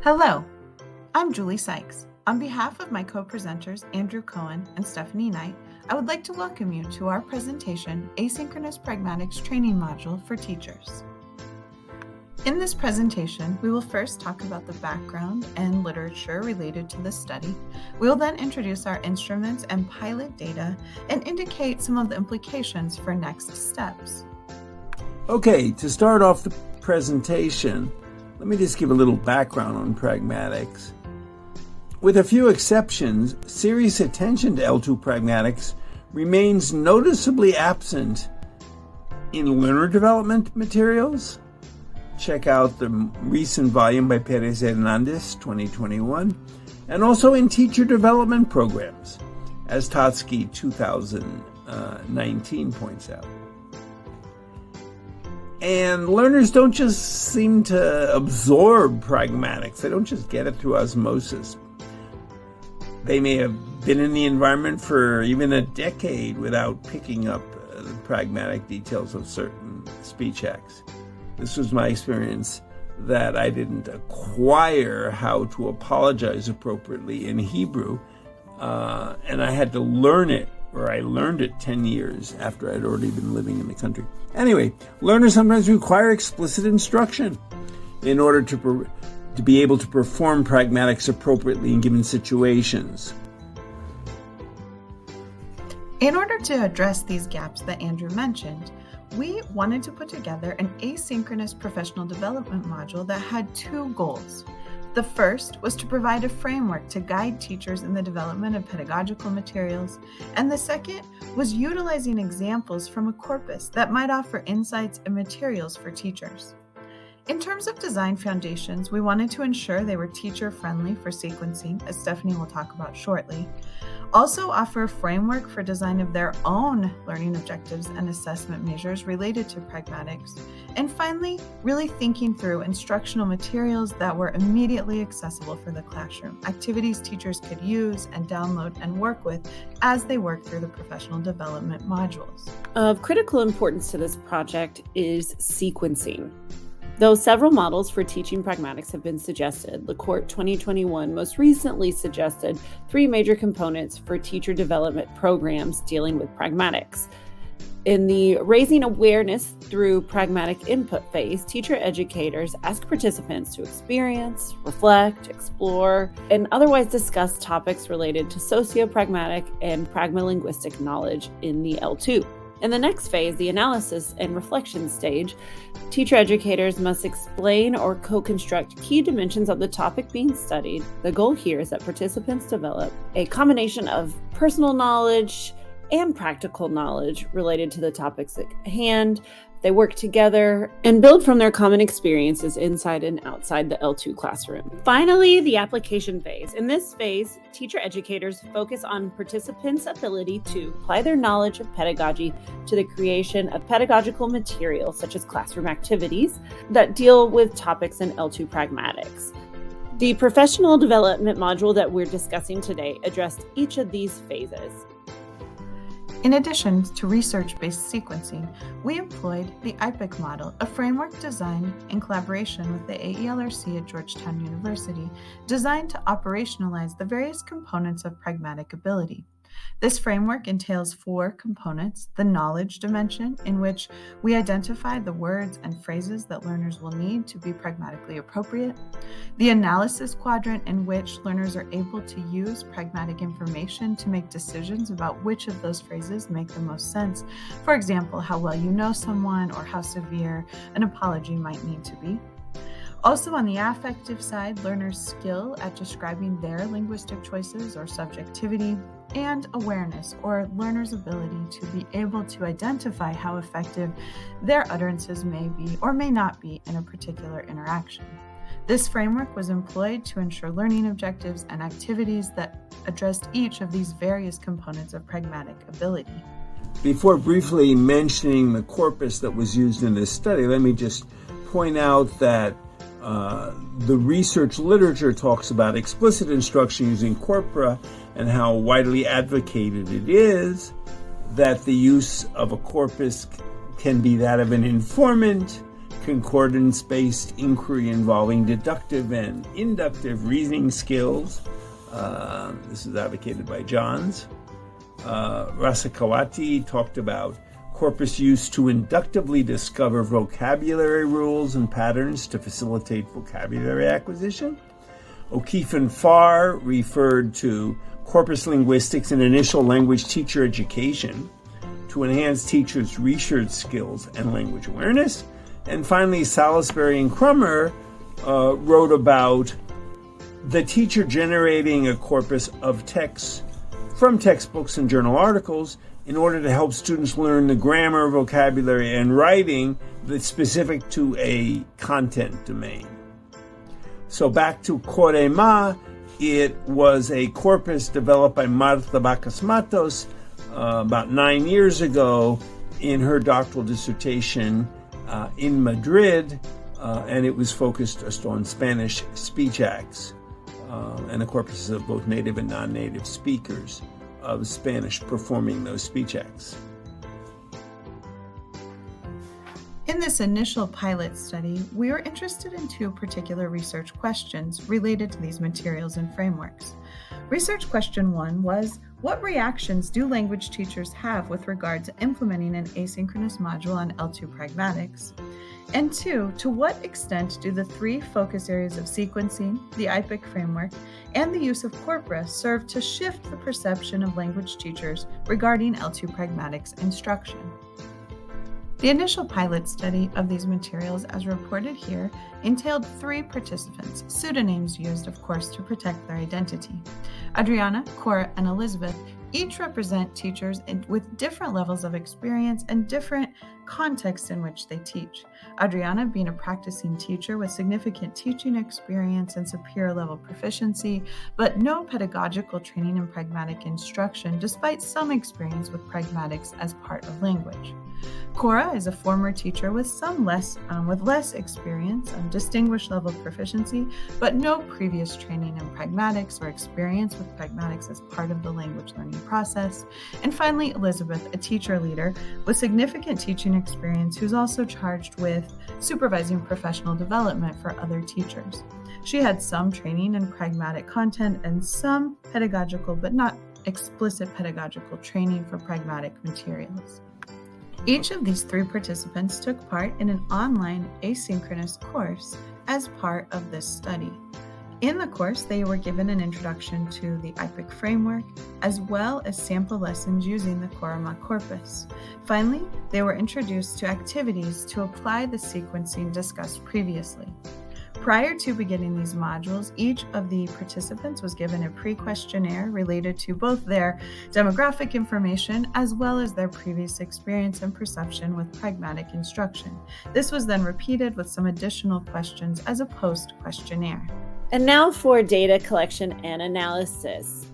Hello, I'm Julie Sykes. On behalf of my co-presenters Andrew Cohen and Stephanie Knight, I would like to welcome you to our presentation, Asynchronous Pragmatics Training Module for Teachers. In this presentation, we will first talk about the background and literature related to the study. We will then introduce our instruments and pilot data and indicate some of the implications for next steps. Okay, to start off the presentation, let me just give a little background on pragmatics. With a few exceptions, serious attention to L2 pragmatics remains noticeably absent in learner development materials. Check out the recent volume by Perez Hernandez, 2021, and also in teacher development programs, as Totsky 2019 points out. And learners don't just seem to absorb pragmatics. They don't just get it through osmosis. They may have been in the environment for even a decade without picking up the pragmatic details of certain speech acts. This was my experience, that I didn't acquire how to apologize appropriately in Hebrew, and I had to learn it, or I learned it 10 years after I'd already been living in the country. Anyway, learners sometimes require explicit instruction in order to be able to perform pragmatics appropriately in given situations. In order to address these gaps that Andrew mentioned, we wanted to put together an asynchronous professional development module that had two goals. The first was to provide a framework to guide teachers in the development of pedagogical materials, and the second was utilizing examples from a corpus that might offer insights and materials for teachers. In terms of design foundations, we wanted to ensure they were teacher-friendly for sequencing, as Stephanie will talk about shortly. Also offer a framework for design of their own learning objectives and assessment measures related to pragmatics. And finally, really thinking through instructional materials that were immediately accessible for the classroom, activities teachers could use and download and work with as they work through the professional development modules. Of critical importance to this project is sequencing. Though several models for teaching pragmatics have been suggested, LaCourte 2021 most recently suggested three major components for teacher development programs dealing with pragmatics. In the Raising Awareness Through Pragmatic Input phase, teacher educators ask participants to experience, reflect, explore, and otherwise discuss topics related to socio-pragmatic and pragma-linguistic knowledge in the L2. In the next phase, the analysis and reflection stage, teacher educators must explain or co-construct key dimensions of the topic being studied. The goal here is that participants develop a combination of personal knowledge and practical knowledge related to the topics at hand. They work together and build from their common experiences inside and outside the L2 classroom. Finally, the application phase. In this phase, teacher educators focus on participants' ability to apply their knowledge of pedagogy to the creation of pedagogical materials, such as classroom activities that deal with topics in L2 pragmatics. The professional development module that we're discussing today addressed each of these phases. In addition to research-based sequencing, we employed the IPIC model, a framework designed in collaboration with the AELRC at Georgetown University, designed to operationalize the various components of pragmatic ability. This framework entails four components: the knowledge dimension, in which we identify the words and phrases that learners will need to be pragmatically appropriate; the analysis quadrant, in which learners are able to use pragmatic information to make decisions about which of those phrases make the most sense. For example, how well you know someone or how severe an apology might need to be. Also, on the affective side, learners' skill at describing their linguistic choices or subjectivity, and awareness, or learners' ability to be able to identify how effective their utterances may be or may not be in a particular interaction. This framework was employed to ensure learning objectives and activities that addressed each of these various components of pragmatic ability. Before briefly mentioning the corpus that was used in this study, let me just point out that the research literature talks about explicit instruction using corpora and how widely advocated it is that the use of a corpus can be that of an informant, concordance-based inquiry involving deductive and inductive reasoning skills. This is advocated by Johns. Rasakawati talked about corpus use to inductively discover vocabulary rules and patterns to facilitate vocabulary acquisition. O'Keefe and Farr referred to corpus linguistics and initial language teacher education to enhance teachers' research skills and language awareness. And finally, Salisbury and Crummer wrote about the teacher generating a corpus of texts from textbooks and journal articles in order to help students learn the grammar, vocabulary, and writing that's specific to a content domain. So back to Corema, it was a corpus developed by Marta Bacas Matos about 9 years ago in her doctoral dissertation in Madrid, and it was focused just on Spanish speech acts and the corpuses of both native and non-native speakers of Spanish performing those speech acts. In this initial pilot study, we were interested in two particular research questions related to these materials and frameworks. Research question 1 was, what reactions do language teachers have with regard to implementing an asynchronous module on L2 Pragmatics? And 2, to what extent do the 3 focus areas of sequencing, the IPIC framework, and the use of corpora serve to shift the perception of language teachers regarding L2 Pragmatics instruction? The initial pilot study of these materials, as reported here, entailed 3 participants, pseudonyms used, of course, to protect their identity. Adriana, Cora, and Elizabeth each represent teachers with different levels of experience and different contexts in which they teach. Adriana being a practicing teacher with significant teaching experience and superior level proficiency, but no pedagogical training in pragmatic instruction, despite some experience with pragmatics as part of language. Cora is a former teacher with less experience and distinguished level proficiency, but no previous training in pragmatics or experience with pragmatics as part of the language learning process. And finally, Elizabeth, a teacher leader with significant teaching experience who's also charged with supervising professional development for other teachers. She had some training in pragmatic content and some pedagogical, but not explicit pedagogical training for pragmatic materials. Each of these 3 participants took part in an online asynchronous course as part of this study. In the course, they were given an introduction to the IPIC framework, as well as sample lessons using the Corema corpus. Finally, they were introduced to activities to apply the sequencing discussed previously. Prior to beginning these modules, each of the participants was given a pre-questionnaire related to both their demographic information as well as their previous experience and perception with pragmatic instruction. This was then repeated with some additional questions as a post-questionnaire. And now for data collection and analysis.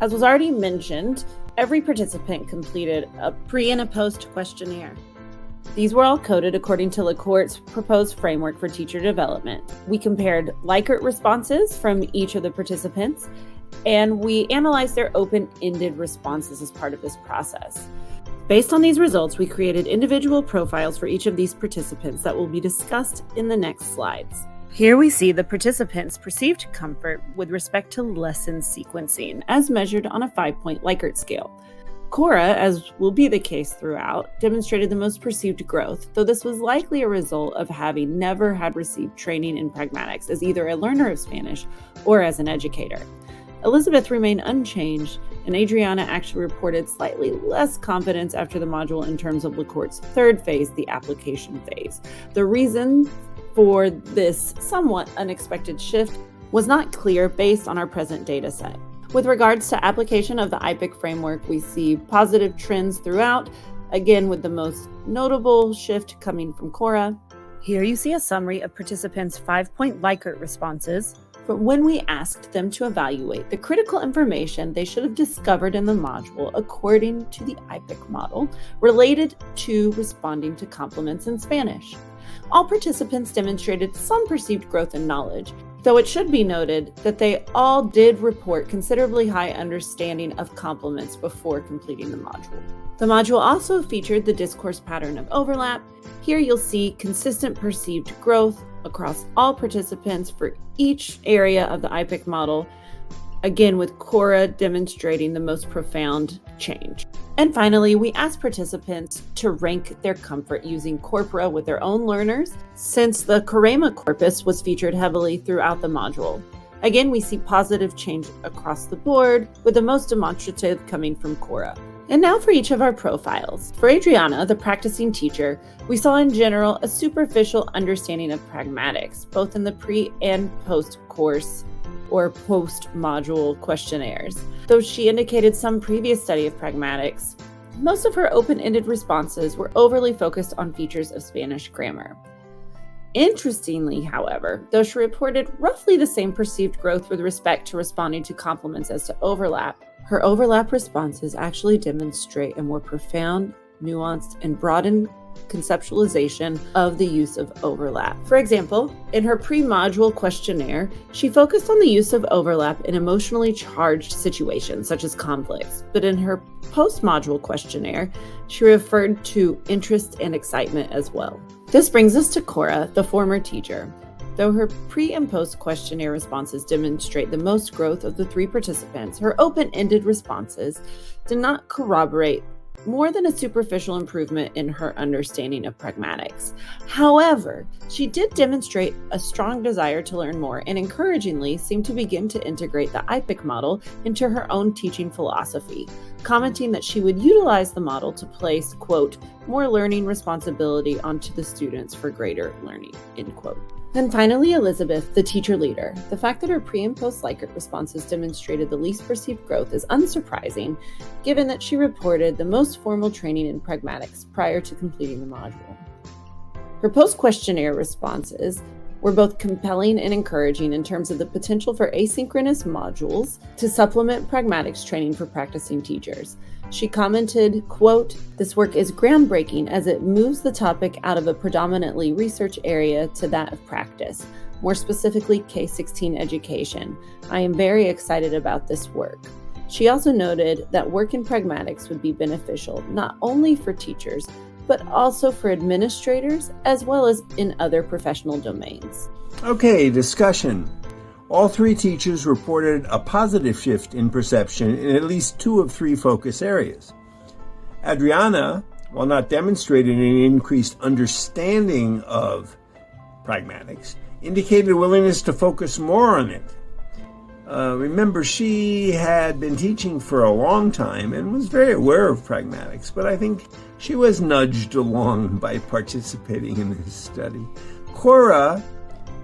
As was already mentioned, every participant completed a pre and a post questionnaire. These were all coded according to LaCourt's proposed framework for teacher development. We compared Likert responses from each of the participants, and we analyzed their open-ended responses as part of this process. Based on these results, we created individual profiles for each of these participants that will be discussed in the next slides. Here we see the participants' perceived comfort with respect to lesson sequencing, as measured on a 5-point Likert scale. Cora, as will be the case throughout, demonstrated the most perceived growth, though this was likely a result of having never had received training in pragmatics as either a learner of Spanish or as an educator. Elizabeth remained unchanged, and Adriana actually reported slightly less confidence after the module in terms of LaCourt's 3rd phase, the application phase. The reason for this somewhat unexpected shift was not clear based on our present data set. With regards to application of the IPIC framework, we see positive trends throughout, again with the most notable shift coming from Cora. Here you see a summary of participants' 5-point Likert responses from when we asked them to evaluate the critical information they should have discovered in the module according to the IPIC model related to responding to compliments in Spanish. All participants demonstrated some perceived growth in knowledge. though it should be noted that they all did report considerably high understanding of complements before completing the module. The module also featured the discourse pattern of overlap. Here you'll see consistent perceived growth across all participants for each area of the IPIC model, again with Cora demonstrating the most profound change. And finally, we asked participants to rank their comfort using corpora with their own learners, since the Corema corpus was featured heavily throughout the module. Again, we see positive change across the board, with the most demonstrative coming from Cora. And now for each of our profiles. For Adriana, the practicing teacher, we saw in general a superficial understanding of pragmatics, both in the pre and post-course or post-module questionnaires. Though she indicated some previous study of pragmatics, most of her open-ended responses were overly focused on features of Spanish grammar. Interestingly, however, though she reported roughly the same perceived growth with respect to responding to compliments as to overlap, her overlap responses actually demonstrate a more profound, nuanced, and broadened conceptualization of the use of overlap. For example, in her pre-module questionnaire, she focused on the use of overlap in emotionally charged situations such as conflicts, but in her post-module questionnaire, she referred to interest and excitement as well. This brings us to Cora, the former teacher. Though her pre- and post-questionnaire responses demonstrate the most growth of the three participants, her open-ended responses did not corroborate more than a superficial improvement in her understanding of pragmatics. However, she did demonstrate a strong desire to learn more and encouragingly seemed to begin to integrate the IPIC model into her own teaching philosophy, commenting that she would utilize the model to place, quote, more learning responsibility onto the students for greater learning, end quote. And finally, Elizabeth, the teacher leader. The fact that her pre- and post-Likert responses demonstrated the least perceived growth is unsurprising, given that she reported the most formal training in pragmatics prior to completing the module. Her post-questionnaire responses were both compelling and encouraging in terms of the potential for asynchronous modules to supplement pragmatics training for practicing teachers. She commented, quote, "This work is groundbreaking as it moves the topic out of a predominantly research area to that of practice, more specifically K-16 education. I am very excited about this work." She also noted that work in pragmatics would be beneficial not only for teachers, but also for administrators as well as in other professional domains. Okay, discussion. All three teachers reported a positive shift in perception in at least 2 of 3 focus areas. Adriana, while not demonstrating an increased understanding of pragmatics, indicated a willingness to focus more on it. Remember, she had been teaching for a long time and was very aware of pragmatics, but I think she was nudged along by participating in this study. Cora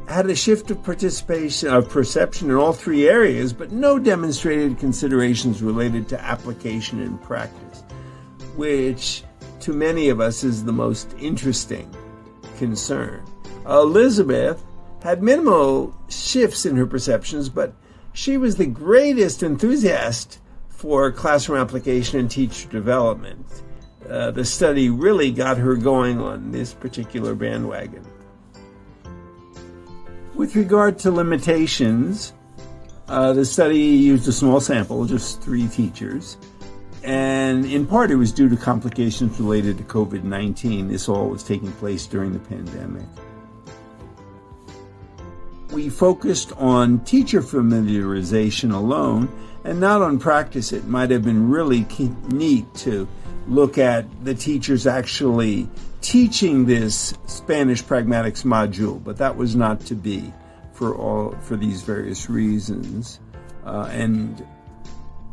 had a shift of perception in all 3 areas, but no demonstrated considerations related to application and practice, which to many of us is the most interesting concern. Elizabeth had minimal shifts in her perceptions, but she was the greatest enthusiast for classroom application and teacher development. The study really got her going on this particular bandwagon. With regard to limitations, the study used a small sample, just 3 teachers, and in part it was due to complications related to COVID-19. This all was taking place during the pandemic. We focused on teacher familiarization alone and not on practice. It might have been really neat to look at the teachers actually teaching this Spanish pragmatics module, but that was not to be for these various reasons. And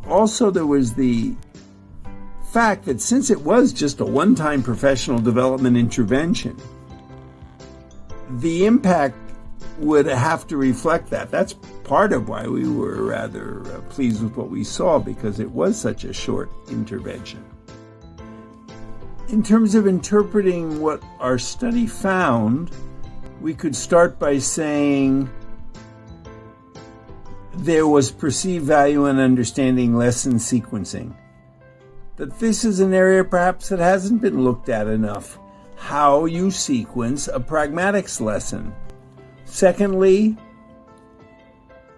also there was the fact that since it was just a one-time professional development intervention, the impact would have to reflect that. That's part of why we were rather pleased with what we saw, because it was such a short intervention. In terms of interpreting what our study found, we could start by saying there was perceived value in understanding lesson sequencing. That this is an area perhaps that hasn't been looked at enough, how you sequence a pragmatics lesson. Secondly,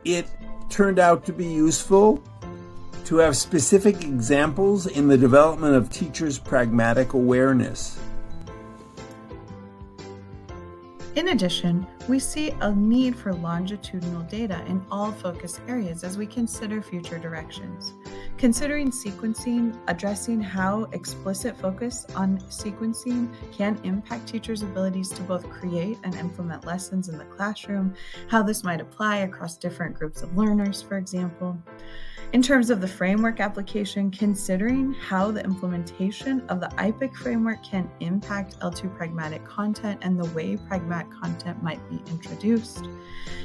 it turned out to be useful to have specific examples in the development of teachers' pragmatic awareness. In addition, we see a need for longitudinal data in all focus areas as we consider future directions. Considering sequencing, addressing how explicit focus on sequencing can impact teachers' abilities to both create and implement lessons in the classroom, how this might apply across different groups of learners, for example. In terms of the framework application, considering how the implementation of the IPIC framework can impact L2 pragmatic content and the way pragmatic content might be introduced.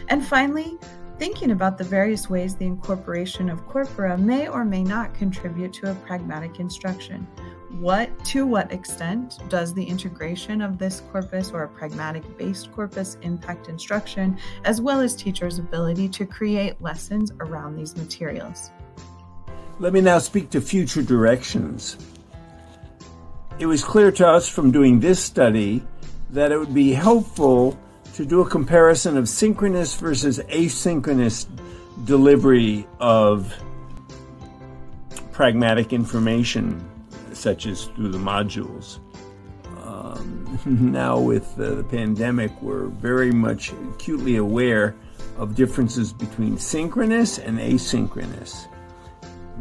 And finally, thinking about the various ways the incorporation of corpora may or may not contribute to a pragmatic instruction. To what extent does the integration of this corpus or a pragmatic-based corpus impact instruction, as well as teachers' ability to create lessons around these materials? Let me now speak to future directions. It was clear to us from doing this study that it would be helpful to do a comparison of synchronous versus asynchronous delivery of pragmatic information, such as through the modules. Now with the pandemic, we're very much acutely aware of differences between synchronous and asynchronous.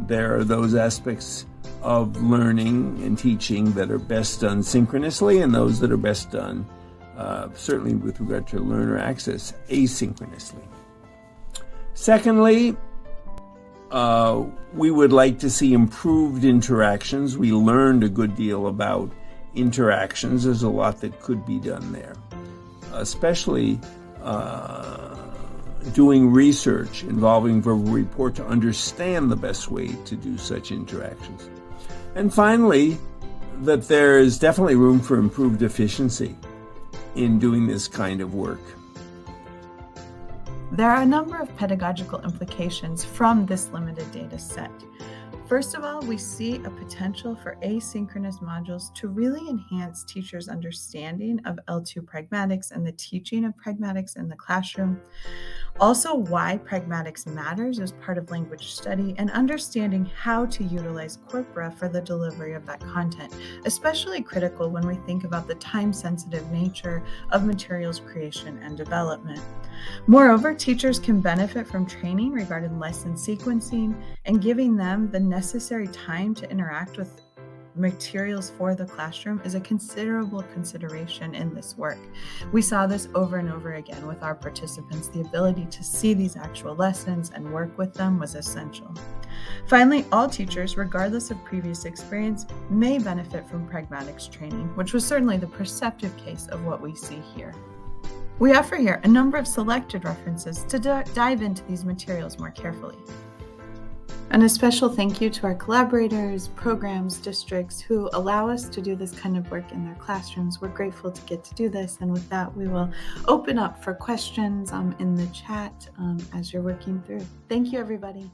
There are those aspects of learning and teaching that are best done synchronously and those that are best done, certainly with regard to learner access, asynchronously. Secondly, we would like to see improved interactions. We learned a good deal about interactions. There's a lot that could be done there, especially doing research involving verbal report to understand the best way to do such interactions. And finally, that there is definitely room for improved efficiency in doing this kind of work. There are a number of pedagogical implications from this limited data set. First of all, we see a potential for asynchronous modules to really enhance teachers' understanding of L2 pragmatics and the teaching of pragmatics in the classroom. Also, why pragmatics matters as part of language study and understanding how to utilize corpora for the delivery of that content, especially critical when we think about the time-sensitive nature of materials creation and development. Moreover, teachers can benefit from training regarding lesson sequencing and giving them the necessary time to interact with materials for the classroom is a considerable consideration in this work. We saw this over and over again with our participants. The ability to see these actual lessons and work with them was essential. Finally, all teachers, regardless of previous experience, may benefit from pragmatics training, which was certainly the perceptive case of what we see here. We offer here a number of selected references to dive into these materials more carefully. And a special thank you to our collaborators, programs, districts who allow us to do this kind of work in their classrooms. We're grateful to get to do this. And with that, we will open up for questions in the chat as you're working through. Thank you, everybody.